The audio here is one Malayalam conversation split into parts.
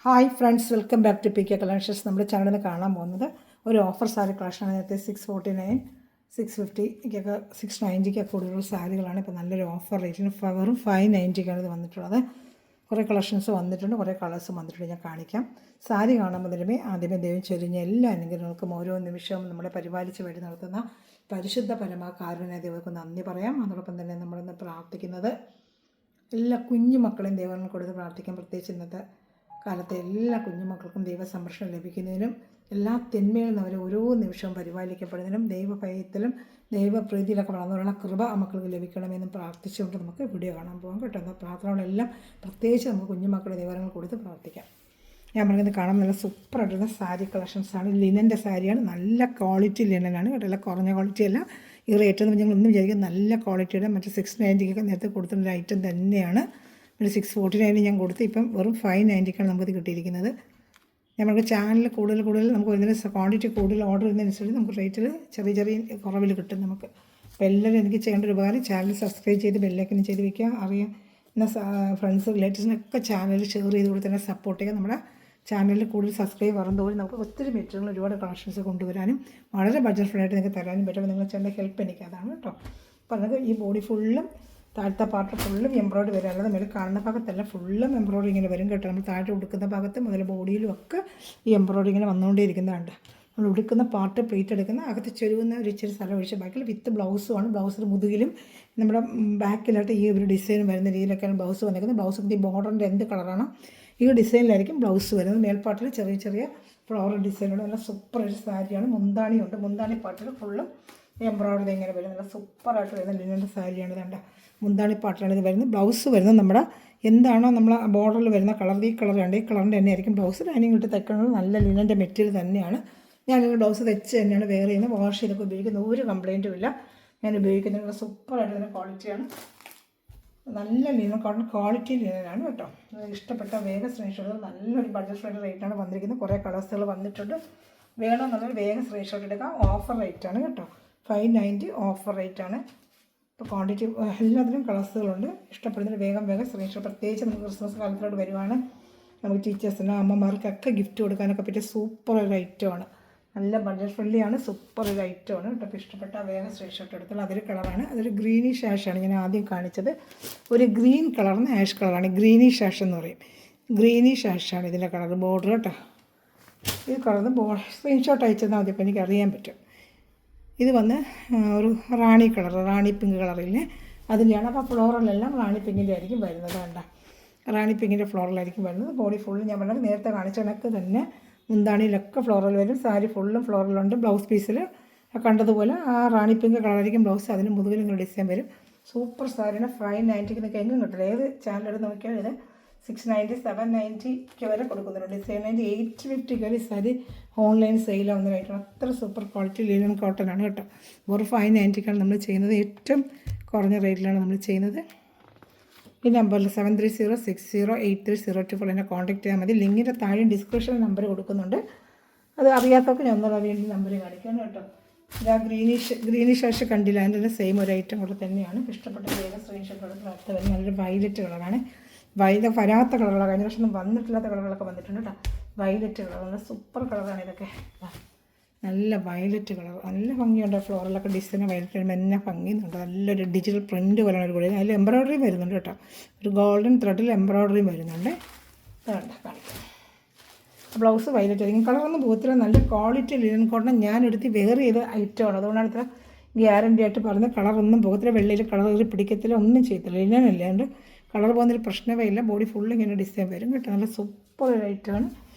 Hi friends, welcome back to PK collections. നമ്മുടെ ചാനലിൽ കാണാൻ പോകുന്നത് ഒരു ഓഫർ സാരി കളക്ഷനാണ്. നേരത്തെ 649, 650 690 കൂടുതലുള്ള സാരികളാണ്. ഇപ്പോൾ നല്ലൊരു ഓഫർ റേറ്റിന് വെറും 590 ഇത് വന്നിട്ടുള്ളത്. കുറേ കളക്ഷൻസ് വന്നിട്ടുണ്ട്, കുറേ കളേഴ്സും വന്നിട്ടുണ്ട്. ഞാൻ കാണിക്കാം. സാരി കാണുമ്പോൾ ആദ്യമേ ദൈവം ചൊരിഞ്ഞ എല്ലാ അനുഗ്രഹങ്ങൾക്കും ഓരോ നിമിഷവും നമ്മളെ പരിപാലിച്ച് വേണ്ടി നടത്തുന്ന പരിശുദ്ധ പരമാകാരുണ്യ ദൈവങ്ങൾക്ക് നന്ദി പറയാം. അതോടൊപ്പം തന്നെ നമ്മളിന്ന് പ്രാർത്ഥിക്കുന്നത് എല്ലാ കുഞ്ഞു മക്കളെയും ദൈവങ്ങൾ കൊടുത്ത് പ്രാർത്ഥിക്കാം. പ്രത്യേകിച്ച് ഇന്നത്തെ കാലത്തെ എല്ലാ കുഞ്ഞുമക്കൾക്കും ദൈവ സംരക്ഷണം ലഭിക്കുന്നതിനും എല്ലാ തിന്മയിൽ നിന്ന് അവർ ഓരോ നിമിഷവും പരിപാലിക്കപ്പെടുന്നതിനും ദൈവഭയത്തിലും ദൈവപ്രീതിയിലൊക്കെ വളർന്നുള്ള കൃപ മക്കൾക്ക് ലഭിക്കണമെന്നും പ്രാർത്ഥിച്ചുകൊണ്ട് നമുക്ക് വീഡിയോ കാണാൻ പോകാം കേട്ടോ. എന്നാൽ പ്രാർത്ഥനകളെല്ലാം പ്രത്യേകിച്ച് നമുക്ക് കുഞ്ഞുമക്കളുടെ ദൈവങ്ങൾ കൊടുത്ത് പ്രാർത്ഥിക്കാം. ഞാൻ പറയുന്നത് കാണാൻ നല്ല സൂപ്പറായിട്ടുള്ള സാരി കളക്ഷൻസാണ്. ലിനൻ്റെ സാരിയാണ്, നല്ല ക്വാളിറ്റി ലിനനാണ് കേട്ടോ. അല്ല കുറഞ്ഞ ക്വാളിറ്റി അല്ല. ഈ റേറ്റ് എന്ന് ഞങ്ങളൊന്നും വിചാരിക്കും, നല്ല ക്വാളിറ്റിയുടെ മറ്റേ 690 നേരത്തെ കൊടുത്തിട്ടുള്ള ഐറ്റം തന്നെയാണ്. ഒരു 649 ഞാൻ കൊടുത്ത് ഇപ്പം വെറും 590 നമുക്കത് കിട്ടിയിരിക്കുന്നത്. നമുക്ക് ചാനലിൽ കൂടുതൽ നമുക്ക് ഇതിന് ക്വാണ്ടിറ്റി കൂടുതൽ ഓർഡർ ചെയ്യുന്നതനുസരിച്ച് നമുക്ക് റേറ്റിൽ ചെറിയ കുറവിൽ കിട്ടും നമുക്ക്. അപ്പോൾ എല്ലാവരും എനിക്ക് ചെയ്യേണ്ട ഒരു ഉപകാരം, ചാനൽ സബ്സ്ക്രൈബ് ചെയ്ത് ബെല്ലൈക്കൻ ചെയ്ത് വയ്ക്കുക. അറിയുന്ന ഫ്രണ്ട്സ് റിലേറ്റീവ്സിനൊക്കെ ചാനൽ ഷെയർ ചെയ്ത് കൊടുത്ത് തന്നെ സപ്പോർട്ട് ചെയ്യുക. നമ്മുടെ ചാനലിൽ കൂടുതൽ സബ്സ്ക്രൈബ് വരുന്നതോടെ നമുക്ക് ഒത്തിരി മെറ്റീരിയൽ ഒരുപാട് കളക്ഷൻസ് കൊണ്ടുവരാനും വളരെ ബഡ്ജറ്റ് ഫ്രീ ആയിട്ട് നിങ്ങൾക്ക് തരാനും പറ്റും. നിങ്ങൾ ചെയ്യേണ്ട ഹെൽപ്പ് എനിക്ക് അതാണ് കേട്ടോ. അപ്പോൾ നമുക്ക് ഈ ബോഡി ഫുള്ളും താഴത്തെ പാർട്ട് ഫുള്ളും എംബ്രോയിഡറി വരും. അല്ലാതെ മേലെ കാണുന്ന ഭാഗത്തല്ല, ഫുള്ളും എംബ്രോയിഡറി ഇങ്ങനെ വരും കേട്ടോ. നമ്മൾ താഴെ ഉടുക്കുന്ന ഭാഗത്ത് മുതൽ ബോഡിയിലും ഒക്കെ ഈ എംബ്രോയിഡറി ഇങ്ങനെ വന്നുകൊണ്ടേയിരിക്കുന്നതാണ്. നമ്മൾ ഉടുക്കുന്ന പാർട്ട് പ്ലീറ്റ് എടുക്കുന്ന അകത്ത് ചെരുവുന്ന ഒരു ഇച്ചിരി സ്ഥലം ഒഴിച്ച് ബാക്കിൽ വിത്ത് ബ്ലൗസുമാണ്. ബ്ലൗസിന് മുതുകിലും നമ്മുടെ ബാക്കിലായിട്ട് ഈ ഒരു ഡിസൈൻ വരുന്ന രീതിയിലൊക്കെയാണ് ബ്ലൗസ് വന്നിരിക്കുന്നത്. ബ്ലൗസിൻ്റെ ഈ ബോർഡറിൻ്റെ എന്ത് കളറാണോ ഈ ഡിസൈനിലായിരിക്കും ബ്ലൗസ് വരുന്നത്. മേൽപ്പാട്ടിൽ ചെറിയ ഫ്ലവർ ഡിസൈനുണ്ട്. നല്ല സൂപ്പർ ഒരു സാരിയാണ്. മുന്താണിയുണ്ട്. മുന്താണി പാട്ടിൽ ഫുള്ളും എംബ്രോയിഡറി ഇങ്ങനെ വരും. നല്ല സൂപ്പറായിട്ട് വരുന്ന ലിനൻ്റെ സാരിയാണ്. ഇതേണ്ട മുന്താണി പാട്ടിലാണ് ഇത് വരുന്നത്. ബ്ലൗസ് വരുന്നത് നമ്മുടെ എന്താണോ നമ്മൾ ബോർഡറിൽ വരുന്ന കളർ, ഈ കളർ ഉണ്ട്, ഈ കളറിൻ്റെ തന്നെ ആയിരിക്കും ബ്ലൗസ്. ലൈനിങ് ഇട്ട് തയ്ക്കുന്നത് നല്ല ലിനൻ്റെ മെറ്റീരിയൽ തന്നെയാണ്. ഞാനിങ്ങനെ ബ്ലൗസ് തെച്ച് തന്നെയാണ് വേറെ ചെയ്യുന്നത്. വാഷ് ചെയ്തൊക്കെ ഉപയോഗിക്കുന്ന ഒരു കംപ്ലയിൻറ്റും ഇല്ല. ഞാൻ ഉപയോഗിക്കുന്നത് സൂപ്പറായിട്ട് തന്നെ ക്വാളിറ്റിയാണ്. നല്ല ലിനൻ കോട്ടൺ ക്വാളിറ്റി ലിനനാണ് കേട്ടോ. ഇഷ്ടപ്പെട്ട വേഗം സ്ക്രീൻഷോട്ട്. നല്ലൊരു ബഡ്ജറ്റ് ഫ്രണ്ട്ലി റേറ്റാണ് വന്നിരിക്കുന്നത്. കുറേ കളേഴ്സുകൾ വന്നിട്ടുണ്ട്. വേണമെന്നുള്ളൊരു വേഗം സ്ക്രീൻഷോട്ട് എടുക്കാം. ഓഫർ റേറ്റാണ് കേട്ടോ. 590 ഓഫർ റേറ്റാണ്. ഇപ്പോൾ ക്വാണ്ടിറ്റി എല്ലാത്തിനും കളേഴ്സുകളുണ്ട്. ഇഷ്ടപ്പെടുന്നതിന് വേഗം സ്ക്രീൻഷോട്ട്. പ്രത്യേകിച്ച് നമുക്ക് ക്രിസ്മസ് കാലത്തിലോട്ട് വരുവാണ്. നമുക്ക് ടീച്ചേഴ്സിനും അമ്മമാർക്കൊക്കെ ഗിഫ്റ്റ് കൊടുക്കാനൊക്കെ പറ്റിയ സൂപ്പർ ഒരു ഐറ്റമാണ്. നല്ല ബഡ്ജറ്റ് ഫ്രണ്ട്ലി ആണ്. സൂപ്പർ ഒരു ഐറ്റമാണ് കേട്ടോ. അപ്പോൾ ഇഷ്ടപ്പെട്ട വേഗം സ്ക്രീൻഷോട്ട് എടുത്തുള്ള അതൊരു കളറാണ്. അതൊരു ഗ്രീനിഷ് ആഷാണ് ഞാൻ ആദ്യം കാണിച്ചത്. ഒരു ഗ്രീൻ കളറിന് ആഷ് കളറാണ്. ഗ്രീനിഷ് ആഷ് എന്ന് പറയും. ഗ്രീനിഷ് ആഷാണ് ഇതിൻ്റെ കളർ. ബോർഡർ കേട്ടോ. ഇത് കളർ സ്ക്രീൻഷോട്ട് അയച്ചെന്നാൽ മതി. അപ്പോൾ എനിക്ക് അറിയാൻ പറ്റും. ഇത് വന്ന് ഒരു റാണി കളർ, റാണി പിങ്ക് കളറിൽ അതിൻ്റെയാണ്. അപ്പോൾ ഫ്ലോറലെല്ലാം റാണി പിങ്കിൻ്റെ ആയിരിക്കും വരുന്നത്. വേണ്ട, റാണി പിങ്കിൻ്റെ ഫ്ലോറലായിരിക്കും വരുന്നത്. ബോഡി ഫുള്ളും ഞാൻ പറഞ്ഞത് നേരത്തെ കാണിച്ച കണക്ക് തന്നെ മുന്താണിയിലൊക്കെ ഫ്ലോറൽ വരും. സാരി ഫുള്ളും ഫ്ലോറലുണ്ട്. ബ്ലൗസ് പീസിൽ കണ്ടതുപോലെ ആ റാണി പിങ്ക് കളറായിരിക്കും ബ്ലൗസ്. അതിന് മുതുകിൽ ഇങ്ങനെ ഡിസൈൻ വരും. സൂപ്പർ സാരിയാണ്. 590 നിങ്ങൾക്ക് എങ്ങും കിട്ടില്ല. ഏത് ചാനലെടുത്ത് നോക്കിയാൽ ഇത് 690, 790 വരെ കൊടുക്കുന്നുണ്ട്. 790, 850 വരെ സാരി ഓൺലൈൻ സെയിലാവുന്നതായിട്ടാണ്. അത്ര സൂപ്പർ ക്വാളിറ്റി ലിനൻ കോട്ടൺ ആണ് കേട്ടോ. വെറും 590 നമ്മൾ ചെയ്യുന്നത്. ഏറ്റവും കുറഞ്ഞ റേറ്റിലാണ് നമ്മൾ ചെയ്യുന്നത്. ഈ നമ്പറിൽ 7306083024 എന്നെ കോൺടാക്ട് ചെയ്യാൻ മതി. ലിങ്കിൻ്റെ താഴെ ഡിസ്ക്രിപ്ഷനിൽ നമ്പർ കൊടുക്കുന്നുണ്ട്. അത് അറിയാത്തവർക്ക് ഞാൻ ഒന്നും അറിയേണ്ട നമ്പർ കാണിക്കണം കേട്ടോ. ഇത് ആ ഗ്രീനിഷ് ആഷ് കണ്ടില്ല, അതിൻ്റെ തന്നെ സെയിം ഒരു ഐറ്റം കൂടെ തന്നെയാണ്. ഇഷ്ടപ്പെട്ട വേഗം സ്ക്രീൻഷോട്ട് എടുത്ത് അടുത്ത വരെ നല്ലൊരു വയലറ്റ് കളറാണ്. വയലറ്റ് വരാത്ത കളറുകളാണ്. കഴിഞ്ഞ വർഷം വന്നിട്ടില്ലാത്ത കളറുകളൊക്കെ വന്നിട്ടുണ്ട് കേട്ടോ. വയലറ്റ് കളർ നല്ല സൂപ്പർ കളറാണ് ഇതൊക്കെ. നല്ല വയലറ്റ് കളർ, നല്ല ഭംഗിയുണ്ട്. ഫ്ലോറിലൊക്കെ ഡിസൈൻ വയലറ്റ് എന്നെ ഭംഗിയുന്നുണ്ട്. നല്ലൊരു ഡിജിറ്റൽ പ്രിൻറ്റ് പോലെയാണ് ഒരു കൂടി. അതിൽ എംബ്രോയ്ഡറിയും വരുന്നുണ്ട് കേട്ടോ. ഒരു ഗോൾഡൻ ത്രെഡിൽ എംബ്രോയ്ഡറിയും വരുന്നുണ്ട്. അതുകൊണ്ട് കാണിക്കാം. ബ്ലൗസ് വയലറ്റ് ആയിരിക്കും. കളറൊന്നും പോകത്തില്ല. നല്ല ക്വാളിറ്റി ലിനൻ കോട്ടൺ ഞാൻ എടുത്ത് വേറെ ചെയ്ത ഐറ്റമാണ്. അതുകൊണ്ടാണ് ഇത്ര ഗ്യാരണ്ടി ആയിട്ട് പറഞ്ഞത്. കളറൊന്നും പോകത്തില്ല. വെള്ളയിൽ കളർ പിടിക്കത്തില്ല, ഒന്നും ചെയ്യത്തില്ല. ലിനനല്ല, അതുകൊണ്ട് കളർ പോകുന്നൊരു പ്രശ്നമേ ഇല്ല. ബോഡി ഫുള്ള് ഇങ്ങനെ ഡിസൈൻ വരും കേട്ടോ. നല്ല സൂപ്പർ ഒരു ഐറ്റമാണ്.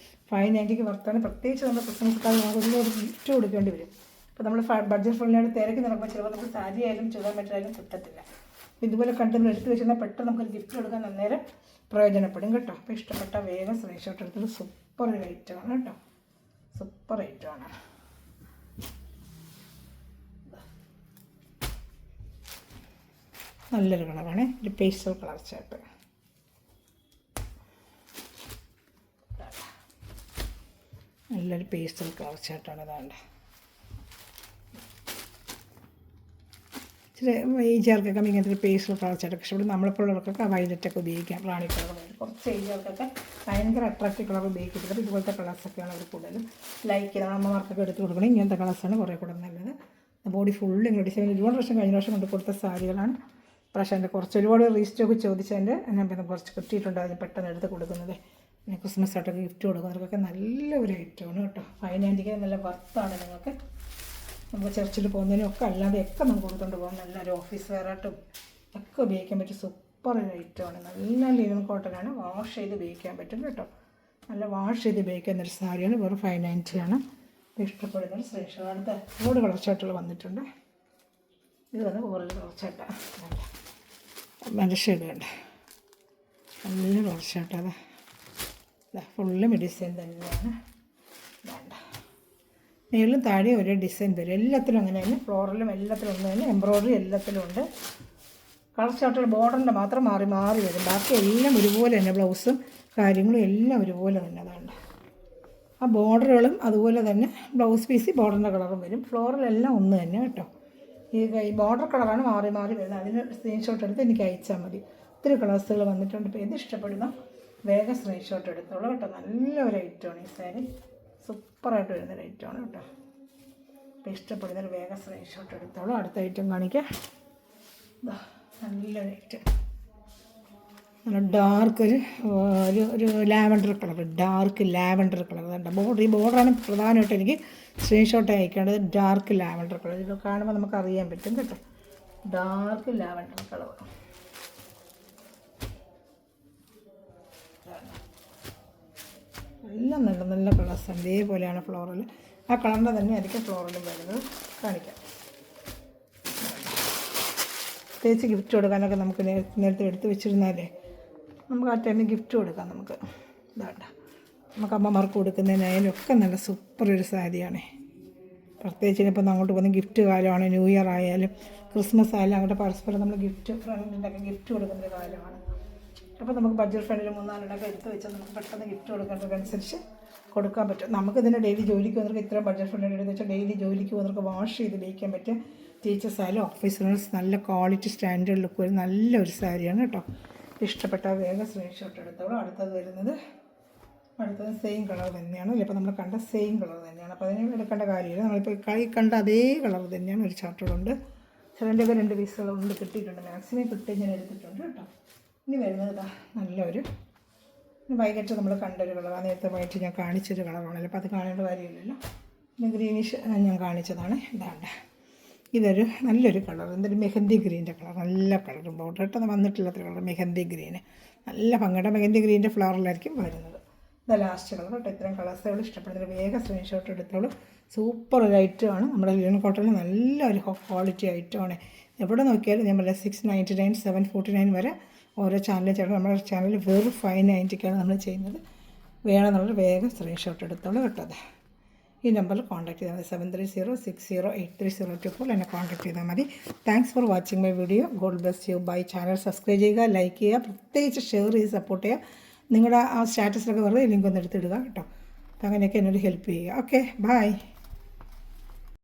590 വർത്താണ്. പ്രത്യേകിച്ച് നമ്മുടെ ക്രിസ്മസ് കാലം നമുക്ക് ഒരു ഗിഫ്റ്റ് കൊടുക്കേണ്ടി വരും. അപ്പോൾ നമ്മൾ ബഡ്ജറ്റ് ഫ്രണ്ട്ലിയായിട്ട് തിരക്കി നടക്കുമ്പോൾ ചിലപ്പോൾ നമുക്ക് സാരി ആയാലും ചുതാൻ മെറ്റീരിയലും കിട്ടത്തില്ല. ഇതുപോലെ കണ്ട് നമ്മൾ എടുത്ത് വെച്ചാൽ പെട്ടെന്ന് നമുക്കൊരു ഗിഫ്റ്റ് കൊടുക്കാൻ അന്നേരം പ്രയോജനപ്പെടും കേട്ടോ. അപ്പോൾ ഇഷ്ടപ്പെട്ട വേഗം സ്ക്രീൻഷോട്ട് എടുത്തിട്ട് സൂപ്പർ ഒരു ഐറ്റമാണ് കേട്ടോ. സൂപ്പർ ഐറ്റമാണ്. നല്ലൊരു കളറാണ്. ഒരു പേസ്റ്റൽ കളർ ചാർട്ട്. നല്ലൊരു പേസ്റ്റൽ കളർ ചാർട്ടാണ്. ഇതാണ്ട് ഇച്ചിരി ഏജുകാർക്കൊക്കെ ഇങ്ങനത്തെ ഒരു പേസ്റ്റൽ കളർ ചാർട്ടൊക്കെ ഇഷ്ടപ്പെടും. നമ്മളെപ്പോഴുള്ളവർക്കൊക്കെ വയലറ്റൊക്കെ ഉപയോഗിക്കാം. റാണി കളർ കുറച്ച് ഏജുകാർക്കൊക്കെ ഭയങ്കര അട്രാക്റ്റീവ് കളർ ഉപയോഗിക്കുന്നത്. അപ്പോൾ ഇതുപോലത്തെ കളേഴ്സൊക്കെയാണ് അവർ കൂടുതലും ലൈക്ക് ചെയ്യുന്നത്. അമ്മമാർക്കൊക്കെ എടുത്ത് കൊടുക്കണം. ഇങ്ങനത്തെ കളേഴ്സാണ് കുറേ കൂടെ നല്ലത്. ബോഡി ഫുള്ള് ഇങ്ങനെ ഡിസൈൻ ഒരുപാട് പ്രാവശ്യം കഴിഞ്ഞ പ്രാവശ്യം കൊണ്ട് കൊടുത്ത സാരികളാണ്. പ്രാവശ്യം എൻ്റെ കുറച്ച് ഒരുപാട് റീസ്റ്റോക്ക് ചോദിച്ചതിൻ്റെ ഞാൻ പിന്നെ കുറച്ച് കിട്ടിയിട്ടുണ്ട്. അതിന് പെട്ടെന്ന് എടുത്ത് കൊടുക്കുന്നത്. പിന്നെ ക്രിസ്മസ് ആയിട്ടൊക്കെ ഗിഫ്റ്റ് കൊടുക്കുന്നവർക്കൊക്കെ നല്ല ഒരു ഐറ്റമാണ് കേട്ടോ. 590 നല്ല വർത്താണ് നിങ്ങൾക്ക്. നമുക്ക് ചർച്ചിൽ പോകുന്നതിനും ഒക്കെ അല്ലാതെയൊക്കെ നമുക്ക് കൊടുത്തുകൊണ്ട് പോകാം. നല്ലൊരു ഓഫീസ് വെയറായിട്ടും ഒക്കെ ഉപയോഗിക്കാൻ പറ്റും. സൂപ്പർ ഒരു ഐറ്റമാണ്. നല്ല ലിനൻ കോട്ടനാണ്. വാഷ് ചെയ്ത് ഉപയോഗിക്കാൻ പറ്റും കേട്ടോ. നല്ല വാഷ് ചെയ്ത് ഉപയോഗിക്കുന്നൊരു സാരിയാണ്. വെറും 590 ആണ്. ഇഷ്ടപ്പെടുന്നൊരു സ്ക്രീൻഷോട്ട്. അടുത്ത ഒരുപാട് കളർ ചാർട്ടുകൾ വന്നിട്ടുണ്ട്. ഇത് തന്നെ ഓറഞ്ച് കളർ ചാട്ട നല്ല ഷെയ്ഡ് വേണ്ട നല്ല കളർ ചാട്ട. അതാ ഫുള്ള് ഡിസൈൻ തന്നെയാണ്. വേണ്ട മേളിലും താഴെ ഒരേ ഡിസൈൻ വരും. എല്ലാത്തിലും അങ്ങനെ തന്നെ. ഫ്ലോറലും എല്ലാത്തിലും ഒന്ന് തന്നെ. എംബ്രോയ്ഡറി എല്ലാത്തിലും ഉണ്ട്. കളർ ചാർട്ടുകൾ ബോർഡറിൻ്റെ മാത്രം മാറി മാറി വരും. ബാക്കി എല്ലാം ഒരുപോലെ തന്നെ. ബ്ലൗസും കാര്യങ്ങളും എല്ലാം ഒരുപോലെ തന്നെ. അതാണ് ആ ബോർഡറുകളും അതുപോലെ തന്നെ ബ്ലൗസ് പീസ് ബോർഡറിൻ്റെ കളറും വരും. ഫ്ലോറലെല്ലാം ഒന്ന് തന്നെ കേട്ടോ. ഈ ബോർഡർ കളറാണ് മാറി മാറി വരുന്നത്. അതിന് സ്ക്രീൻഷോട്ട് എടുത്ത് എനിക്ക് അയച്ചാൽ മതി. ഒത്തിരി കളേഴ്സുകൾ വന്നിട്ടുണ്ട്. ഇപ്പോൾ ഏത് ഇഷ്ടപ്പെടുന്ന വേഗം സ്ക്രീൻഷോട്ട് എടുത്തോളൂ കേട്ടോ. നല്ല ഒരു ഐറ്റമാണ് ഈ സാരി. സൂപ്പറായിട്ട് വരുന്നൊരു ഐറ്റമാണ് കേട്ടോ. ഇപ്പോൾ ഇഷ്ടപ്പെടുന്നൊരു വേഗം സ്ക്രീൻഷോട്ട് എടുത്തോളൂ. അടുത്ത ഐറ്റം കാണിക്കാം. നല്ലൊരു ഐറ്റം. നല്ല ഡാർക്ക് ഒരു lavender colour. Dark lavender colour. ഈ ബോർഡറാണ് പ്രധാനമായിട്ട് എനിക്ക് സ്ക്രീൻഷോട്ട് അയക്കേണ്ടത്. Dark lavender colour. ഇത് കാണുമ്പോൾ നമുക്ക് അറിയാൻ പറ്റും കേട്ടോ. Dark lavender colour. എല്ലാം നല്ല നല്ല കളേഴ്സാണ്. ഇതേപോലെയാണ് ഫ്ലോറൽ. ആ കളറിൻ്റെ തന്നെ ആയിരിക്കും ഫ്ലോറലും വരുന്നത്. കാണിക്കാം. പ്രത്യേകിച്ച് ഗിഫ്റ്റ് കൊടുക്കാനൊക്കെ നമുക്ക് നേരത്തെ എടുത്ത് വെച്ചിരുന്നാലേ നമുക്ക് ആ ടൈമിൽ ഗിഫ്റ്റ് കൊടുക്കാം. നമുക്ക് ഇതാണ്ട നമുക്ക് അമ്മമാർക്ക് കൊടുക്കുന്നതിനായാലും ഒക്കെ നല്ല സൂപ്പർ ഒരു സാരിയാണ്. പ്രത്യേകിച്ച് ഇനിയിപ്പോൾ അങ്ങോട്ട് പോകുന്ന ഗിഫ്റ്റ് കാലമാണ്. ന്യൂ ഇയർ ആയാലും ക്രിസ്മസ് ആയാലും അങ്ങോട്ട് പരസ്പരം നമ്മൾ ഗിഫ്റ്റ് ഫ്രണ്ടിൻ്റെയൊക്കെ ഗിഫ്റ്റ് കൊടുക്കുന്നൊരു കാലമാണ്. അപ്പോൾ നമുക്ക് ബഡ്ജറ്റ് ഫ്രണ്ടിൽ 3-4 എടുത്ത് വെച്ചാൽ നമുക്ക് പെട്ടെന്ന് ഗിഫ്റ്റ് കൊടുക്കേണ്ടതനുസരിച്ച് കൊടുക്കാൻ പറ്റും. നമുക്കിതിന് ഡെയിലി ജോലിക്ക് വന്നവർക്ക് ഇത്രയും ബഡ്ജറ്റ് ഫ്രണ്ടിൽ എടുത്ത് വെച്ചാൽ ഡെയിലി ജോലിക്ക് വന്നവർക്ക് വാഷ് ചെയ്ത് ഉപയോഗിക്കാൻ പറ്റും. ടീച്ചേഴ്സ് ആയാലും ഓഫീസേഴ്സ് നല്ല ക്വാളിറ്റി സ്റ്റാൻഡേർഡ് ലുക്ക് വരും. നല്ലൊരു സാരിയാണ് കേട്ടോ. ഇഷ്ടപ്പെട്ട വേഗം സ്ക്രീൻഷോട്ട് എടുത്തോളൂ. അടുത്തത് സെയിം കളർ തന്നെയാണ്. ഇപ്പോൾ നമ്മൾ കണ്ട സെയിം കളർ തന്നെയാണ്. അപ്പോൾ അതിന് എടുക്കേണ്ട കാര്യമില്ല. നമ്മളിപ്പോൾ കണ്ട അതേ കളർ തന്നെയാണ്. ഒരു ചാർട്ടുകളുണ്ട്. ചിലൻ്റെയൊക്കെ 2 പീസുകളുണ്ട്. കിട്ടിയിട്ടുണ്ട്. മാക്സിമം കിട്ടി ഞാൻ എടുത്തിട്ടുണ്ട് കേട്ടോ. ഇനി വരുന്നത് നല്ലൊരു വൈകിട്ട് നമ്മൾ കണ്ടൊരു കളറാണ്. നേരത്തെ വൈകിട്ട് ഞാൻ കാണിച്ചൊരു കളറാണല്ലോ. അപ്പോൾ അത് കാണേണ്ട കാര്യമില്ലല്ലോ. പിന്നെ ഗ്രീനിഷ് ഞാൻ കാണിച്ചതാണ്. ഇതൊരു നല്ലൊരു കളർ. എന്തൊരു മെഹന്തി ഗ്രീൻ്റെ കളർ. നല്ല കളർ. ബോർഡർ ഇട്ട് വന്നിട്ടില്ലാത്ത കളർ മെഹന്തി ഗ്രീന്. നല്ല ഭംഗിയുടെ മെഹന്തി ഗ്രീൻ്റെ ഫ്ലവറിലായിരിക്കും വരുന്നത്. ഇത് ലാസ്റ്റ് കളർ കേട്ടോ. ഇത്രയും കളേഴ്സുകൾ ഇഷ്ടപ്പെടുന്നത് വേഗം സ്ക്രീൻഷോട്ട് എടുത്തോളൂ. സൂപ്പർ ഒരു ഐറ്റമാണ്. നമ്മുടെ ലിനൻ കോട്ടണിൽ നല്ലൊരു ക്വാളിറ്റി ഐറ്റമാണ്. എവിടെ നോക്കിയാലും നമ്മൾ 699, 749 വരെ ഓരോ ചാനലും ചേർന്ന് നമ്മുടെ ചാനൽ വെറും 590 നമ്മൾ ചെയ്യുന്നത്. വേണമെന്നുള്ളത് വേഗം സ്ക്രീൻഷോട്ട് എടുത്തോളൂ കേട്ടോ. ഈ നമ്പറിൽ കോൺടാക്ട് ചെയ്താൽ മതി. 7306083024 എന്നെ കോൺടാക്ട് ചെയ്താൽ മതി. Thanks for watching my video. God bless you. Bye. Channel subscribe ചെയ്യുക, ലൈക്ക് ചെയ്യുക, പ്രത്യേകിച്ച് ഷെയർ ചെയ്ത് സപ്പോർട്ട് ചെയ്യുക. നിങ്ങളുടെ ആ സ്റ്റാറ്റസിലൊക്കെ വെറുതെ ലിങ്ക് ഒന്ന് എടുത്തിടുക കേട്ടോ. അപ്പോൾ അങ്ങനെയൊക്കെ എന്നോട് ഹെൽപ്പ് ചെയ്യുക. Okay, by.